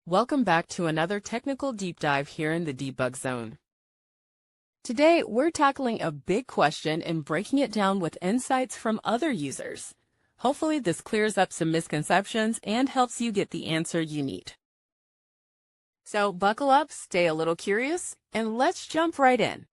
Welcome back to another technical deep dive here in the Debug Zone. Today, we're tackling a big question and breaking it down with insights from other users. Hopefully, this clears up some misconceptions and helps you get the answer you need. So buckle up, stay a little curious, and let's jump right in.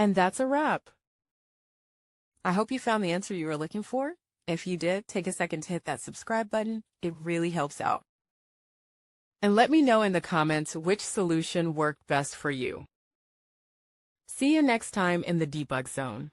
And that's a wrap. I hope you found the answer you were looking for. If you did, take a second to hit that subscribe button. It really helps out. And let me know in the comments which solution worked best for you. See you next time in the Debug Zone.